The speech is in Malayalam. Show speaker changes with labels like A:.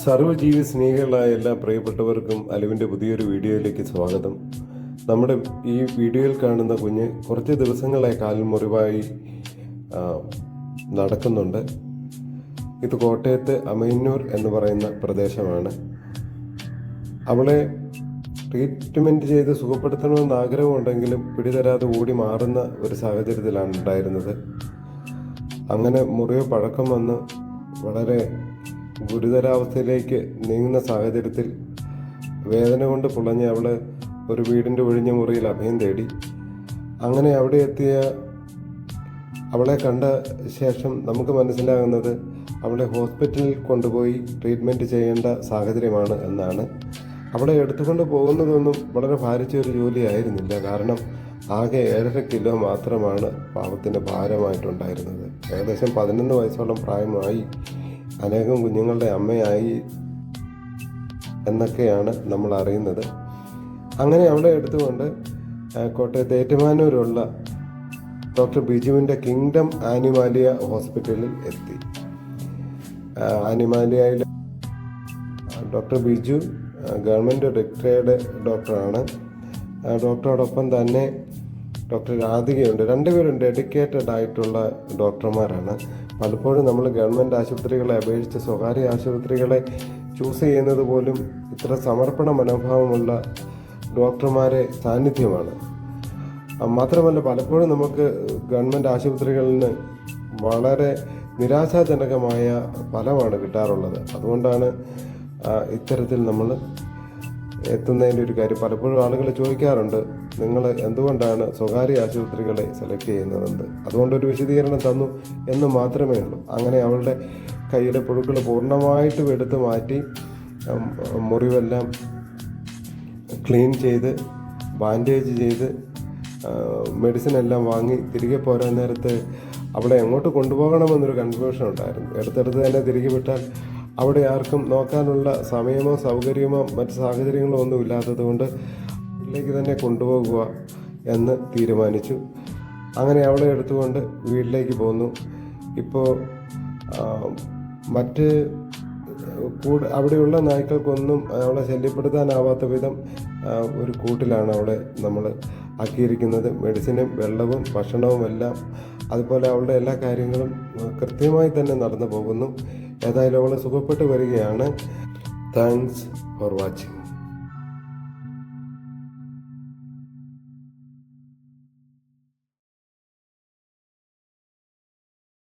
A: സർവ്വജീവി സ്നേഹികളായ എല്ലാ പ്രിയപ്പെട്ടവർക്കും അലുവിൻ്റെ പുതിയൊരു വീഡിയോയിലേക്ക് സ്വാഗതം. നമ്മുടെ ഈ വീഡിയോയിൽ കാണുന്ന കുഞ്ഞ് കുറച്ച് ദിവസങ്ങളായി കാലിൽ മുറിവായി നടക്കുന്നുണ്ട്. ഇത് കോട്ടയത്ത് അമൈന്നൂർ എന്ന് പറയുന്ന പ്രദേശമാണ്. അവളെ ട്രീറ്റ്മെൻറ്റ് ചെയ്ത് സുഖപ്പെടുത്തണമെന്ന് ആഗ്രഹമുണ്ടെങ്കിലും പിടിതരാതെ ഓടി മാറുന്ന ഒരു സാഹചര്യത്തിലാണ് ഉണ്ടായിരുന്നത്. അങ്ങനെ മുറിവ് പഴക്കം വന്ന് വളരെ ഗുരുതരാവസ്ഥയിലേക്ക് നീങ്ങുന്ന സാഹചര്യത്തിൽ വേദന കൊണ്ട് പുളഞ്ഞ് അവൾ ഒരു വീടിൻ്റെ ഒഴിഞ്ഞ മുറിയിൽ അഭയം തേടി. അങ്ങനെ അവിടെ എത്തിയ അവളെ കണ്ട ശേഷം നമുക്ക് മനസ്സിലാകുന്നത് അവളെ ഹോസ്പിറ്റലിൽ കൊണ്ടുപോയി ട്രീറ്റ്മെൻറ്റ് ചെയ്യേണ്ട സാഹചര്യമാണ് എന്നാണ്. അവളെ എടുത്തുകൊണ്ട് പോകുന്നതൊന്നും വളരെ ഭാരിച്ച ഒരു ജോലിയായിരുന്നില്ല. കാരണം ആകെ 7.5 കിലോ മാത്രമാണ് പാവത്തിന് ഭാരമായിട്ടുണ്ടായിരുന്നത്. ഏകദേശം 11 വയസ്സോളം പ്രായമായി, അനേകം കുഞ്ഞുങ്ങളുടെ അമ്മയായി എന്നൊക്കെയാണ് നമ്മൾ അറിയുന്നത്. അങ്ങനെ അവളെ എടുത്തുകൊണ്ട് കോട്ടയത്ത് ഏറ്റുമാനൂരുള്ള ഡോക്ടർ ബിജുവിൻ്റെ കിങ്ഡം ആനിമാലിയ ഹോസ്പിറ്റലിൽ എത്തി. ആനിമാലിയയിൽ ഡോക്ടർ ബിജു ഗവൺമെൻറ് റിട്ടയർഡ് ഡോക്ടറാണ്. ഡോക്ടറോടൊപ്പം തന്നെ ഡോക്ടർ രാധികയുണ്ട്. രണ്ടുപേരും ഡെഡിക്കേറ്റഡ് ആയിട്ടുള്ള ഡോക്ടർമാരാണ്. പലപ്പോഴും നമ്മൾ ഗവൺമെൻറ് ആശുപത്രികളെ അപേക്ഷിച്ച് സ്വകാര്യ ആശുപത്രികളെ ചൂസ് ചെയ്യുന്നത് പോലും ഇത്ര സമർപ്പണ മനോഭാവമുള്ള ഡോക്ടർമാരെ സാന്നിധ്യമാണ്. മാത്രമല്ല പലപ്പോഴും നമുക്ക് ഗവൺമെൻറ് ആശുപത്രികളിൽ നിന്ന് വളരെ നിരാശാജനകമായ ഫലമാണ് കിട്ടാറുള്ളത്. അതുകൊണ്ടാണ് ഇത്തരത്തിൽ നമ്മൾ എത്തുന്നതിൻ്റെ ഒരു കാര്യം. പലപ്പോഴും ആളുകൾ ചോദിക്കാറുണ്ട്, നിങ്ങൾ എന്തുകൊണ്ടാണ് സ്വകാര്യ ആശുപത്രികളെ സെലക്ട് ചെയ്യുന്നതെന്ന്. അതുകൊണ്ടൊരു വിശദീകരണം തന്നു എന്ന് മാത്രമേ ഉള്ളൂ. അങ്ങനെ അവളുടെ കയ്യിലെ പുഴുക്കൾ പൂർണ്ണമായിട്ടും എടുത്ത് മാറ്റി മുറിവെല്ലാം ക്ലീൻ ചെയ്ത് ബാൻഡേജ് ചെയ്ത് മെഡിസിൻ എല്ലാം വാങ്ങി തിരികെ പോരാൻ നേരത്ത് അവളെ എങ്ങോട്ട് കൊണ്ടുപോകണമെന്നൊരു കൺഫ്യൂഷൻ ഉണ്ടായിരുന്നു. എടുത്തെടുത്ത് തന്നെ തിരികെ വിട്ടാൽ അവിടെ ആർക്കും നോക്കാനുള്ള സമയമോ സൗകര്യമോ മറ്റ് സാഹചര്യങ്ങളോ ഒന്നും ഇല്ലാത്തത് കൊണ്ട് വീട്ടിലേക്ക് തന്നെ കൊണ്ടുപോകുക എന്ന് തീരുമാനിച്ചു. അങ്ങനെ അവളെ എടുത്തുകൊണ്ട് വീട്ടിലേക്ക് പോന്നു. ഇപ്പോൾ മറ്റ് അവിടെയുള്ള നായ്ക്കൾക്കൊന്നും അവളെ ശല്യപ്പെടുത്താനാവാത്ത വിധം ഒരു കൂട്ടിലാണ് അവളെ നമ്മൾ ആക്കിയിരിക്കുന്നത്. മെഡിസിനും വെള്ളവും ഭക്ഷണവും എല്ലാം, അതുപോലെ അവളുടെ എല്ലാ കാര്യങ്ങളും കൃത്യമായി തന്നെ നടന്നു പോകുന്നു. ഏതായാലും അവൾ സുഖപ്പെട്ട് വരികയാണ്. Thanks for watching.